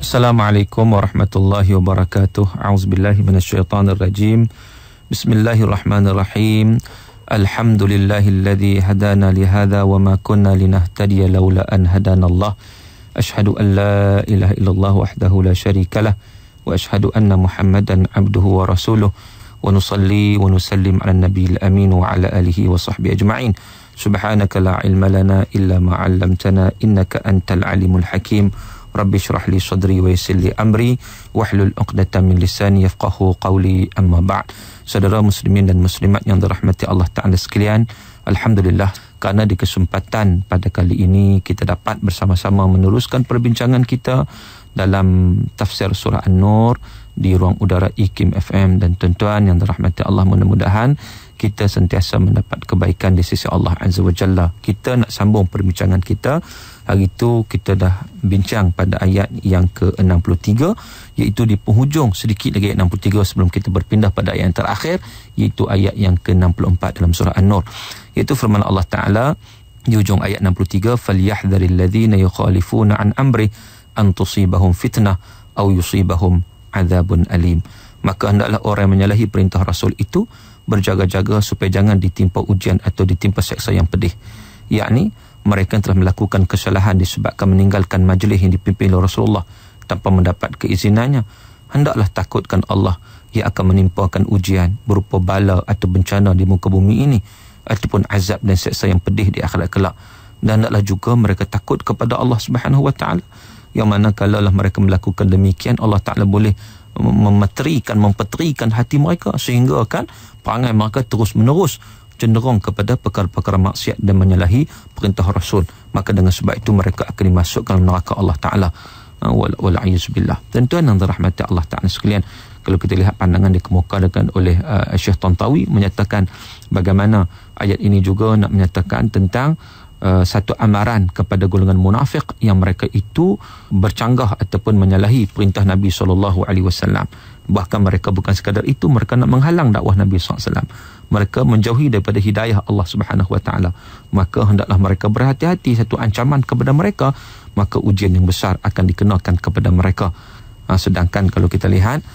Assalamualaikum warahmatullahi wabarakatuh. A'udzubillahi minasyaitonirrajim. Bismillahirrahmanirrahim. Alhamdulillahilladzi hadana lihadza wa ma kunna linahtadiya laula an hadanallah. Asyhadu an la ilaha illallah wahdahu la syarikalah wa asyhadu anna Muhammadan abduhu wa rasuluh wa nusalli wa nusallim ala nabiyil amin wa ala alihi wa sahbihi ajma'in. Subhanaka la ilma lana illa ma 'allamtana innaka antal alimul hakim. Rabbi syrah li sadri wa yassir li amri wahlul 'uqdatam min lisani yafqahu qawli, amma ba'd. Saudara muslimin dan muslimat yang dirahmati Allah Ta'ala sekalian, alhamdulillah kerana di kesempatan pada kali ini kita dapat bersama-sama meneruskan perbincangan kita dalam tafsir surah An-Nur di ruang udara IKIM FM. Dan tuan-tuan yang dirahmati Allah, mudah-mudahan kita sentiasa mendapat kebaikan di sisi Allah Azza wa Jalla. Kita nak sambung perbincangan kita. Hari itu kita dah bincang pada ayat yang ke-63, iaitu di penghujung sedikit lagi ayat 63 sebelum kita berpindah pada ayat yang terakhir, iaitu ayat yang ke-64 dalam surah An-Nur, iaitu firman Allah Ta'ala di hujung ayat 63, فَلْيَحْذَرِ الَّذِينَ يُخَالِفُونَ عَنْ أَمْرِهِ أَنْ تُصِيبَهُمْ فِتْنَةٌ أَوْ يُصِيبَهُمْ عَذَابٌ أَلِيمٌ. Maka hendaklah orang yang menyalahi perintah Rasul itu berjaga-jaga supaya jangan ditimpa ujian atau ditimpa seksa yang pedih. Yakni mereka yang telah melakukan kesalahan disebabkan meninggalkan majlis yang dipimpin oleh Rasulullah tanpa mendapat keizinannya, hendaklah takutkan Allah yang akan menimpakan ujian berupa bala atau bencana di muka bumi ini ataupun azab dan seksa yang pedih di akhirat kelak. Dan hendaklah juga mereka takut kepada Allah Subhanahu wa Ta'ala, yang mana kalaulah mereka melakukan demikian, Allah Ta'ala boleh mempeterikan hati mereka sehingga kan perangai mereka terus menerus cenderung kepada perkara-perkara maksiat dan menyalahi perintah Rasul. Maka dengan sebab itu mereka akan dimasukkan neraka Allah Ta'ala. Wal'ayyuzubillah. Tuan-tuan yang dirahmati Allah Ta'ala sekalian, kalau kita lihat pandangan dikemukakan oleh Syekh Tantawi, menyatakan bagaimana ayat ini juga nak menyatakan tentang satu amaran kepada golongan munafik yang mereka itu bercanggah ataupun menyalahi perintah Nabi SAW. Bahkan mereka bukan sekadar itu, mereka nak menghalang dakwah Nabi SAW. Mereka menjauhi daripada hidayah Allah Subhanahu wa Ta'ala. Maka hendaklah mereka berhati-hati, satu ancaman kepada mereka, maka ujian yang besar akan dikenakan kepada mereka. Sedangkan kalau kita lihat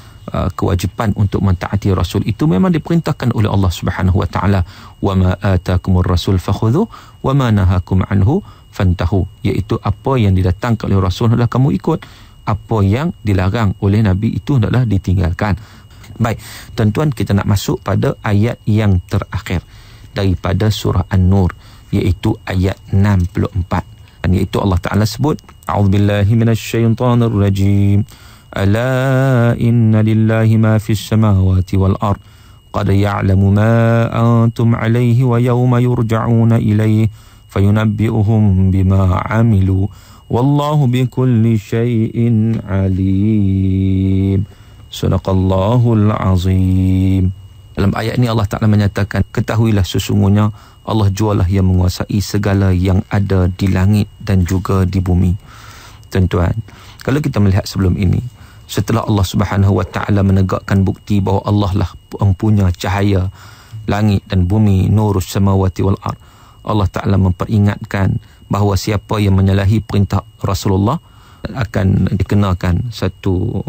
kewajipan untuk mentaati Rasul itu memang diperintahkan oleh Allah Subhanahu wa Ta'ala. Wa ma atakumur rasul fakhudhu wa ma nahakum anhu fantahu, iaitu apa yang didatangkan oleh Rasul hendaklah kamu ikut, apa yang dilarang oleh Nabi itu hendaklah ditinggalkan. Baik, tuan-tuan, kita nak masuk pada ayat yang terakhir daripada surah An-Nur, iaitu ayat 64. Dan iaitu Allah Ta'ala sebut, A'udzubillahi minasyaitonirrajim. Ala inna lillahi ma fis samawati wal ard. Qad ya'lamu ma antum alaihi wa yawma yurja'una ilaihi fayunabbi'uhum bima 'amilu. Wallahu bikulli syai'in alim. Sadaqallahul azim. Dalam ayat ini Allah Ta'ala menyatakan, ketahuilah sesungguhnya Allah jualah yang menguasai segala yang ada di langit dan juga di bumi. Tuan-tuan, kalau kita melihat sebelum ini, setelah Allah Subhanahu wa Ta'ala menegakkan bukti bahawa Allah lah empunya cahaya langit dan bumi, nurus samawati wal ard, Allah Ta'ala memperingatkan bahawa siapa yang menyalahi perintah Rasulullah akan dikenakan satu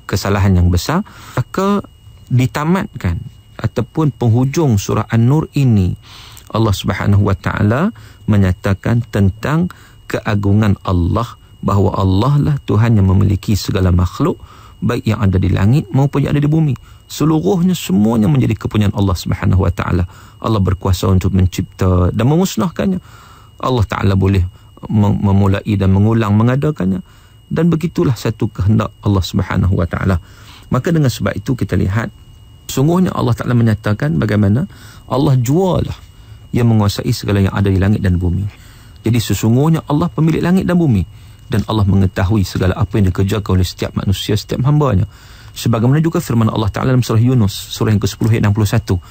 kesalahan yang besar. Maka ditamatkan ataupun penghujung surah An-Nur ini, Allah Subhanahu wa Ta'ala menyatakan tentang keagungan Allah, bahawa Allah lah Tuhan yang memiliki segala makhluk, baik yang ada di langit maupun yang ada di bumi. Seluruhnya semuanya menjadi kepunyaan Allah Subhanahu wa Ta'ala. Allah berkuasa untuk mencipta dan memusnahkannya. Allah Ta'ala boleh memulai dan mengulang mengadakannya, dan begitulah satu kehendak Allah Subhanahu wa Ta'ala. Maka dengan sebab itu kita lihat, sungguhnya Allah Ta'ala menyatakan bagaimana Allah jualah yang menguasai segala yang ada di langit dan bumi. Jadi sesungguhnya Allah pemilik langit dan bumi, dan Allah mengetahui segala apa yang dikerjakan oleh setiap manusia, setiap hamba-Nya. Sebagaimana juga firman Allah Ta'ala dalam surah Yunus, surah yang ke-10 ayat 61,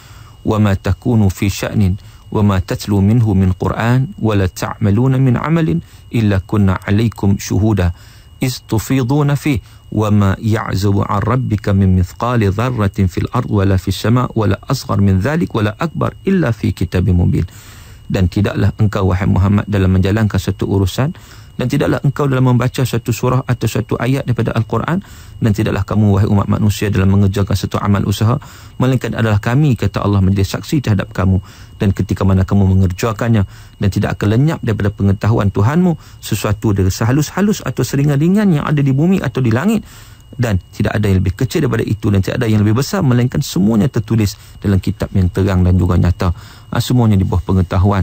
wa ma takunu fi sya'nin wa ma tatlu minhu min Qur'an wa la ta'maluna min 'amalin illa kunna 'alaikum syuhuda iz tufiduna fi wa ma ya'zubu 'an rabbika min mithqali dharratin fil ard wa la fis sama' wa la asghar min dhalik wa la akbar illa fi kitabim mubin. Dan tidaklah engkau wahai Muhammad dalam menjalankan satu urusan Dan tidaklah engkau dalam membaca satu surah atau satu ayat daripada Al-Quran, dan tidaklah kamu wahai umat manusia dalam mengerjakan satu amal usaha, melainkan adalah kami, kata Allah, menjadi saksi terhadap kamu. Dan ketika mana kamu mengerjakannya, dan tidak akan lenyap daripada pengetahuan Tuhanmu sesuatu dari sehalus-halus atau seringan-ringan yang ada di bumi atau di langit, dan tidak ada yang lebih kecil daripada itu, dan tidak ada yang lebih besar, melainkan semuanya tertulis dalam kitab yang terang dan juga nyata. Semuanya di bawah pengetahuan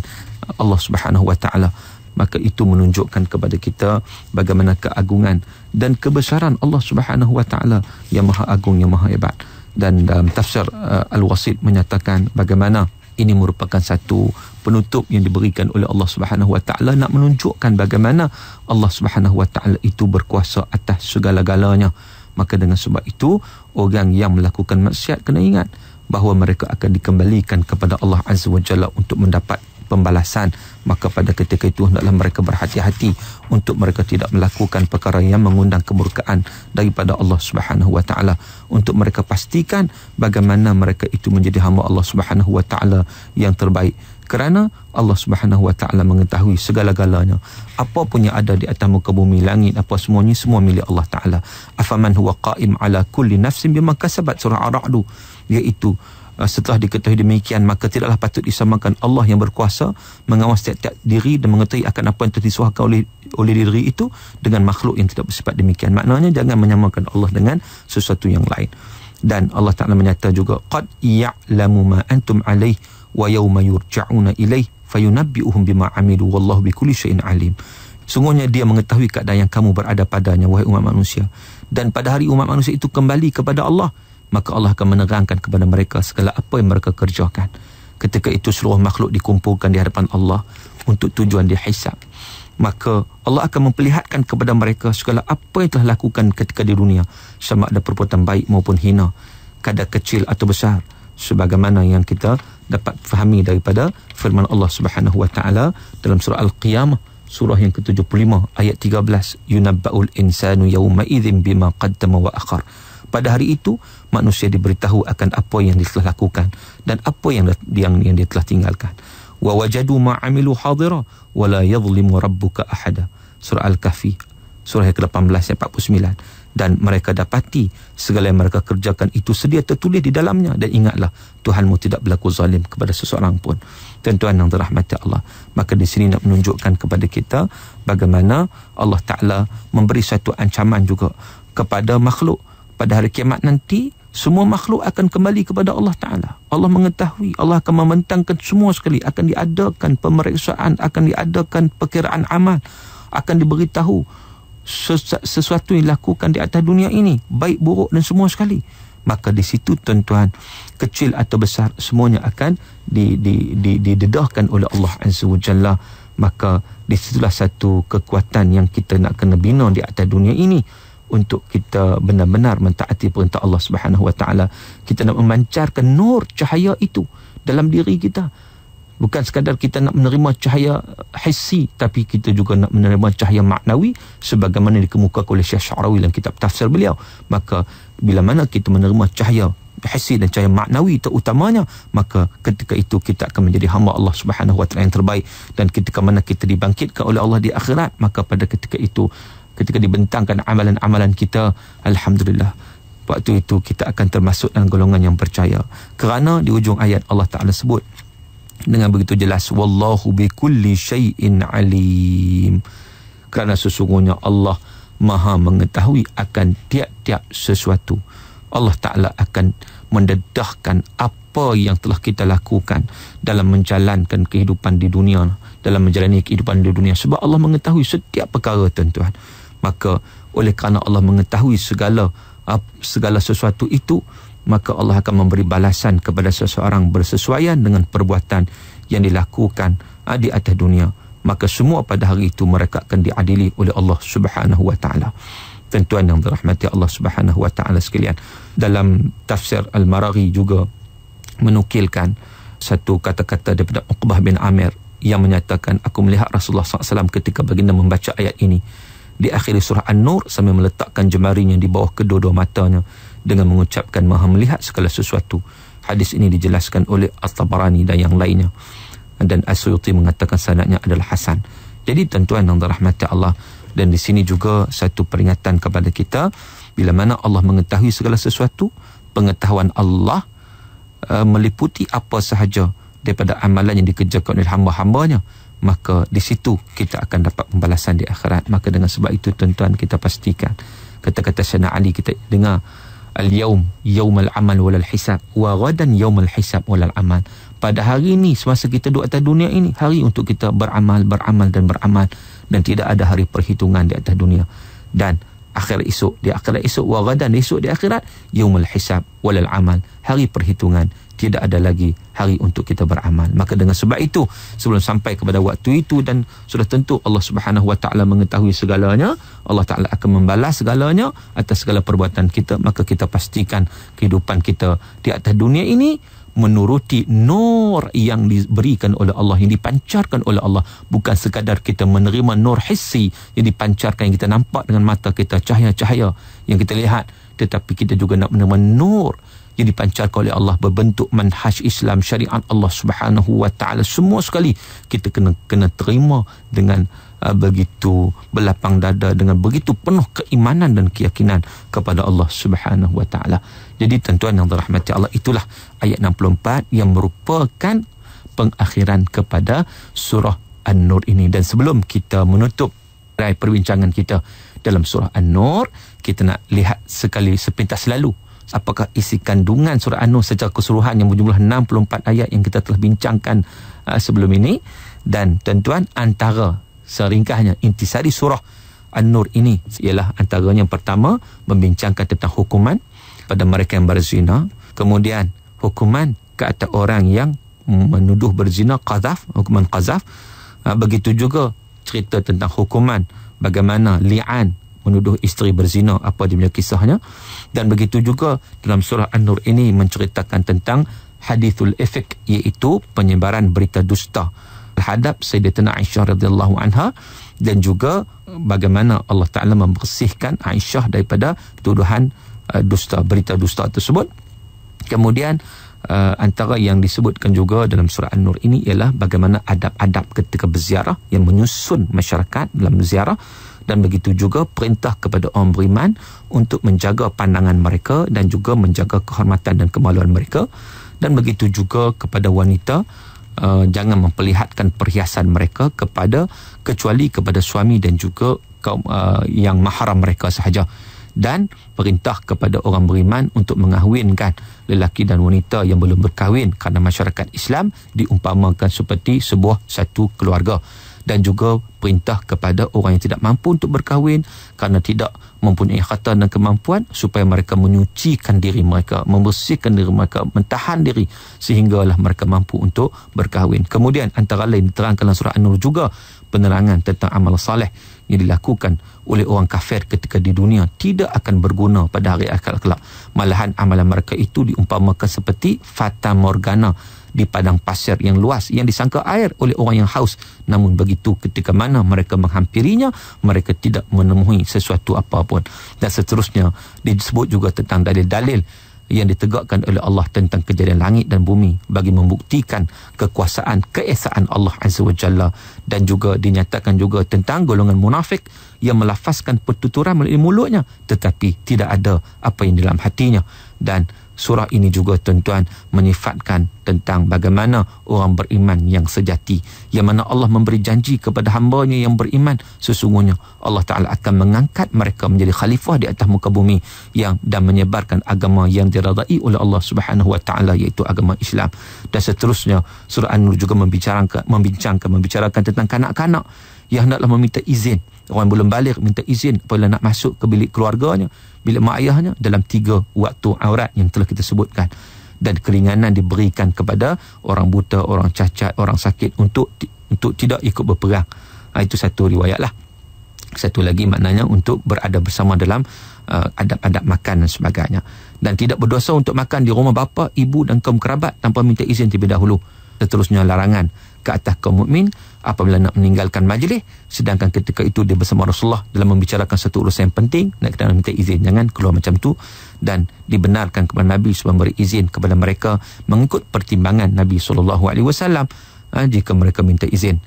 Allah Subhanahu wa ta'ala. Maka itu menunjukkan kepada kita bagaimana keagungan dan kebesaran Allah Subhanahu wa ta'ala yang maha agung, yang maha hebat. Dan dalam tafsir Al-Wasit menyatakan bagaimana ini merupakan satu penutup yang diberikan oleh Allah Subhanahu wa ta'ala, nak menunjukkan bagaimana Allah Subhanahu wa ta'ala itu berkuasa atas segala-galanya. Maka dengan sebab itu, orang yang melakukan maksiat kena ingat bahawa mereka akan dikembalikan kepada Allah Azza wa Jalla untuk mendapat pembalasan. Maka pada ketika itu hendaklah mereka berhati-hati untuk mereka tidak melakukan perkara yang mengundang kemurkaan daripada Allah Subhanahu wa ta'ala, untuk mereka pastikan bagaimana mereka itu menjadi hamba Allah Subhanahu wa ta'ala yang terbaik. Kerana Allah Subhanahu wa ta'ala mengetahui segala-galanya. Apa pun yang ada di atas muka bumi, langit, apa semuanya, semua milik Allah Ta'ala. Afaman huwa qa'im ala kulli nafsin bima kasabat, surah Ar-Ra'd. Iaitu setelah diketahui demikian, maka tidaklah patut disamakan Allah yang berkuasa mengawas tiap-tiap diri dan mengetahui akan apa yang telah disuahkan oleh diri itu dengan makhluk yang tidak bersifat demikian. Maknanya jangan menyamakan Allah dengan sesuatu yang lain. Dan Allah Ta'ala menyata juga, qad ya'lamu ma antum alaih wa yawma yurja'una ilaih fayunabbi'uhum bima amilu wallahu bikulli syai'in alim. Sungguhnya dia mengetahui keadaan yang kamu berada padanya, wahai umat manusia. Dan pada hari umat manusia itu kembali kepada Allah, maka Allah akan menerangkan kepada mereka segala apa yang mereka kerjakan. Ketika itu seluruh makhluk dikumpulkan di hadapan Allah untuk tujuan dihisab. Maka Allah akan memperlihatkan kepada mereka segala apa yang telah lakukan ketika di dunia, sama ada perbuatan baik maupun hina, kadar kecil atau besar, sebagaimana yang kita dapat fahami daripada firman Allah Subhanahu wa ta'ala dalam surah Al-Qiyamah, surah yang ke-75 ayat 13, yunabba'ul insanu yawma idzin bima qaddama wa akhar. Pada hari itu manusia diberitahu akan apa yang dia telah lakukan dan apa yang dia telah tinggalkan. Wa wajadu ma amilu hadira wa la yadhlimu rabbuka ahada. Surah Al-Kahfi, surah yang ke-18 ayat 49. Dan mereka dapati segala yang mereka kerjakan itu sedia tertulis di dalamnya, dan ingatlah Tuhanmu tidak berlaku zalim kepada seseorang pun. Tuan-tuan yang dirahmati Allah, maka di sini nak menunjukkan kepada kita bagaimana Allah Ta'ala memberi satu ancaman juga kepada makhluk. Pada hari kiamat nanti, semua makhluk akan kembali kepada Allah Ta'ala. Allah mengetahui, Allah akan membentangkan semua sekali. Akan diadakan pemeriksaan, akan diadakan perkiraan amal, akan diberitahu sesuatu yang dilakukan di atas dunia ini, baik, buruk dan semua sekali. Maka di situ tuan-tuan, kecil atau besar, semuanya akan didedahkan oleh Allah Azza wa Jalla. Maka disitulah satu kekuatan yang kita nak kena bina di atas dunia ini, untuk kita benar-benar mentaati perintah Allah Subhanahu wa ta'ala. Kita nak memancarkan nur cahaya itu dalam diri kita. Bukan sekadar kita nak menerima cahaya hissi, tapi kita juga nak menerima cahaya maknawi sebagaimana dikemukakan oleh Syekh Sya'rawi dalam kitab tafsir beliau. Maka bila mana kita menerima cahaya hissi dan cahaya maknawi terutamanya, maka ketika itu kita akan menjadi hamba Allah Subhanahu wa ta'ala yang terbaik. Dan ketika mana kita dibangkitkan oleh Allah di akhirat, maka pada ketika itu, ketika dibentangkan amalan-amalan kita, alhamdulillah, waktu itu kita akan termasuk dalam golongan yang percaya. Kerana di ujung ayat Allah Ta'ala sebut dengan begitu jelas, wallahu bikulli syai'in alim. Kerana sesungguhnya Allah maha mengetahui akan tiap-tiap sesuatu. Allah Ta'ala akan mendedahkan apa yang telah kita lakukan dalam menjalankan kehidupan di dunia, dalam menjalani kehidupan di dunia. Sebab Allah mengetahui setiap perkara, tuan-tuan. Maka oleh kerana Allah mengetahui segala sesuatu itu, maka Allah akan memberi balasan kepada seseorang bersesuaian dengan perbuatan yang dilakukan di atas dunia. Maka semua pada hari itu mereka akan diadili oleh Allah Subhanahu wa ta'ala. Tuan-tuan yang dirahmati Allah Subhanahu wa ta'ala sekalian, dalam tafsir Al-Maraghi juga menukilkan satu kata-kata daripada Uqbah bin Amir yang menyatakan, aku melihat Rasulullah SAW ketika baginda membaca ayat ini di akhir surah An-Nur sambil meletakkan jemarinya di bawah kedua-dua matanya dengan mengucapkan maha melihat segala sesuatu. Hadis ini dijelaskan oleh At-Tabarani dan yang lainnya, dan As-Suyuti mengatakan sanadnya adalah hasan. Jadi tuan-tuan yang dirahmati Allah, dan di sini juga satu peringatan kepada kita, bila mana Allah mengetahui segala sesuatu, pengetahuan Allah meliputi apa sahaja daripada amalan yang dikerjakan oleh hamba-hambanya, maka di situ kita akan dapat pembalasan di akhirat. Maka dengan sebab itu tuan-tuan, kita pastikan kata-kata Sayyidina Ali, kita dengar al-yaum yaumal amal walal hisab wa ghadan yaumal hisab walal amal. Pada hari ini, semasa kita duduk atas dunia ini, hari untuk kita beramal dan tidak ada hari perhitungan di atas dunia. Dan akhirat esok, di akhirat esok, wa ghadan, esok di akhirat, yaumul hisab walal amal, hari perhitungan, tidak ada lagi hari untuk kita beramal. Maka dengan sebab itu, sebelum sampai kepada waktu itu, dan sudah tentu Allah Subhanahu Wa Ta'ala mengetahui segalanya, Allah Ta'ala akan membalas segalanya atas segala perbuatan kita. Maka kita pastikan kehidupan kita di atas dunia ini menuruti nur yang diberikan oleh Allah, yang dipancarkan oleh Allah. Bukan sekadar kita menerima nur hissi yang dipancarkan, yang kita nampak dengan mata kita, cahaya-cahaya yang kita lihat, tetapi kita juga nak menerima nur yang dipancarkan oleh Allah berbentuk manhaj Islam, syariat Allah Subhanahu Wa Ta'ala. Semua sekali kita kena terima dengan begitu berlapang dada, dengan begitu penuh keimanan dan keyakinan kepada Allah Subhanahu Wa Ta'ala. Jadi tuan-tuan yang dirahmati Allah, itulah ayat 64 yang merupakan pengakhiran kepada surah An-Nur ini. Dan sebelum kita menutup perbincangan kita dalam surah An-Nur, kita nak lihat sekali sepintas lalu apakah isi kandungan surah An-Nur secara keseluruhan yang berjumlah 64 ayat yang kita telah bincangkan sebelum ini. Dan tuan-tuan, antara seringkasnya intisari surah An-Nur ini ialah antaranya, yang pertama membincangkan tentang hukuman pada mereka yang berzina, kemudian hukuman ke atas orang yang menuduh berzina, qazaf, hukuman qazaf. Begitu juga cerita tentang hukuman bagaimana li'an, menuduh isteri berzina, apa dia punya kisahnya. Dan begitu juga dalam surah An-Nur ini menceritakan tentang hadithul ifk, iaitu penyebaran berita dusta terhadap Sayyidatina Aisyah radhiyallahu anha, dan juga bagaimana Allah Ta'ala membersihkan Aisyah daripada tuduhan dusta, berita dusta tersebut. Kemudian antara yang disebutkan juga dalam surah An-Nur ini ialah bagaimana adab-adab ketika berziarah, yang menyusun masyarakat dalam ziarah. Dan begitu juga perintah kepada orang beriman untuk menjaga pandangan mereka dan juga menjaga kehormatan dan kemaluan mereka. Dan begitu juga kepada wanita, jangan memperlihatkan perhiasan mereka kecuali kepada suami dan juga kaum yang mahram mereka sahaja. Dan perintah kepada orang beriman untuk mengahwinkan lelaki dan wanita yang belum berkahwin, kerana masyarakat Islam diumpamakan seperti satu keluarga. Dan juga perintah kepada orang yang tidak mampu untuk berkahwin kerana tidak mempunyai harta dan kemampuan, supaya mereka menyucikan diri mereka, membersihkan diri mereka, mentahan diri sehinggalah mereka mampu untuk berkahwin. Kemudian antara lain diterangkan dalam surah An-Nur juga penerangan tentang amal saleh yang dilakukan oleh orang kafir ketika di dunia tidak akan berguna pada hari akhirat kelak. Malahan amalan mereka itu diumpamakan seperti fata morgana di padang pasir yang luas, yang disangka air oleh orang yang haus. Namun begitu ketika mana mereka menghampirinya, mereka tidak menemui sesuatu apapun. Dan seterusnya disebut juga tentang dalil-dalil yang ditegakkan oleh Allah tentang kejadian langit dan bumi bagi membuktikan kekuasaan, keesaan Allah Azza wa Jalla. Dan juga dinyatakan juga tentang golongan munafik yang melafazkan pertuturan melalui mulutnya tetapi tidak ada apa yang dalam hatinya. Dan surah ini juga tuan-tuan menyifatkan tentang bagaimana orang beriman yang sejati, yang mana Allah memberi janji kepada hamba-Nya yang beriman, sesungguhnya Allah Ta'ala akan mengangkat mereka menjadi khalifah di atas muka bumi dan menyebarkan agama yang diradai oleh Allah Subhanahu Wa Ta'ala, iaitu agama Islam. Dan seterusnya surah An-Nur juga membicarakan tentang kanak-kanak yang hendaklah meminta izin. Orang belum balik minta izin apabila nak masuk ke bilik keluarganya, bilik mak ayahnya, dalam 3 waktu aurat yang telah kita sebutkan. Dan keringanan diberikan kepada orang buta, orang cacat, orang sakit untuk tidak ikut berperang. Itu satu riwayat lah. Satu lagi maknanya untuk berada bersama dalam adab-adab makan dan sebagainya. Dan tidak berdosa untuk makan di rumah bapa, ibu dan kaum kerabat tanpa minta izin terlebih dahulu. Seterusnya larangan ke atas kaum mukmin apabila nak meninggalkan majlis, sedangkan ketika itu dia bersama Rasulullah dalam membicarakan satu urusan yang penting, nak kena minta izin, jangan keluar macam tu. Dan dibenarkan kepada Nabi supaya memberi izin kepada mereka mengikut pertimbangan Nabi SAW jika mereka minta izin.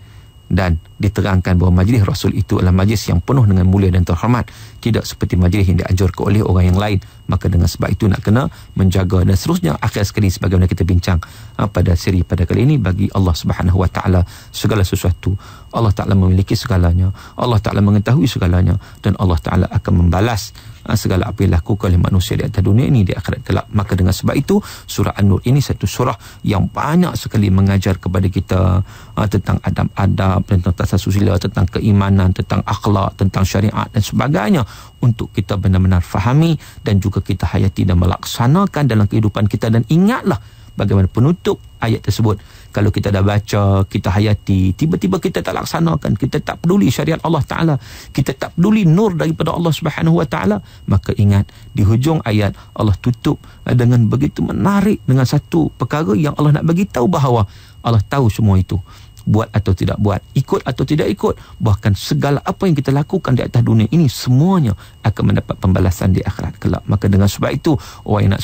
Dan diterangkan bahawa majlis Rasul itu adalah majlis yang penuh dengan mulia dan terhormat, tidak seperti majlis yang dianjurkan oleh orang yang lain. Maka dengan sebab itu nak kena menjaga. Dan seterusnya akhir sekali sebagaimana kita bincang pada siri pada kali ini, bagi Allah Subhanahu Wa Taala segala sesuatu, Allah Taala memiliki segalanya, Allah Taala mengetahui segalanya, dan Allah Taala akan membalas segala apa yang dilakukan oleh manusia di atas dunia ini di akhirat kelak. Maka dengan sebab itu surah An-Nur ini satu surah yang banyak sekali mengajar kepada kita tentang adab-adab, tentang tata susila, tentang keimanan, tentang akhlak, tentang syariat dan sebagainya, untuk kita benar-benar fahami dan juga kita hayati dan melaksanakan dalam kehidupan kita. Dan ingatlah bagaimana penutup ayat tersebut. Kalau kita dah baca, kita hayati, tiba-tiba kita tak laksanakan, kita tak peduli syariat Allah Ta'ala, kita tak peduli nur daripada Allah Subhanahu Wa Ta'ala, maka ingat di hujung ayat Allah tutup dengan begitu menarik, dengan satu perkara yang Allah nak bagi tahu bahawa Allah tahu semua itu. Buat atau tidak buat, ikut atau tidak ikut, bahkan segala apa yang kita lakukan di atas dunia ini, semuanya akan mendapat pembalasan di akhirat kelak. Maka dengan sebab itu orang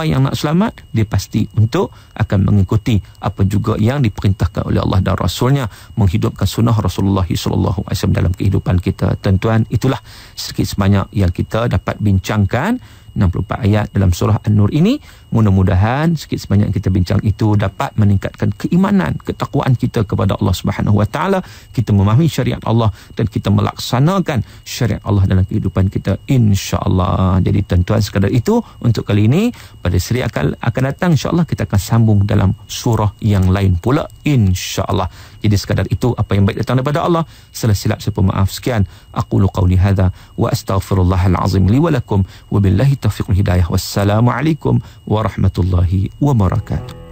yang nak selamat, dia pasti untuk akan mengikuti apa juga yang diperintahkan oleh Allah dan Rasulnya, menghidupkan sunnah Rasulullah SAW dalam kehidupan kita. Tuan-tuan, itulah sedikit sebanyak yang kita dapat bincangkan 64 ayat dalam surah An-Nur ini. Mudah-mudahan sikit sebanyak yang kita bincang itu dapat meningkatkan keimanan, ketakwaan kita kepada Allah Subhanahu Wa Taala. Kita memahami syariat Allah dan kita melaksanakan syariat Allah dalam kehidupan kita, insya-Allah. Jadi tuan-tuan, sekadar itu untuk kali ini. Pada seri akan datang insya-Allah kita akan sambung dalam surah yang lain pula, insya-Allah. Jadi sekadar itu apa yang baik datang daripada Allah. Salah silap saya maaf. Sekian aqulu qauli hadza wa astaghfirullahal azim li wa lakum wa billahi taufiq wal hidayah. Wassalamualaikum warahmatullahi wabarakatuh.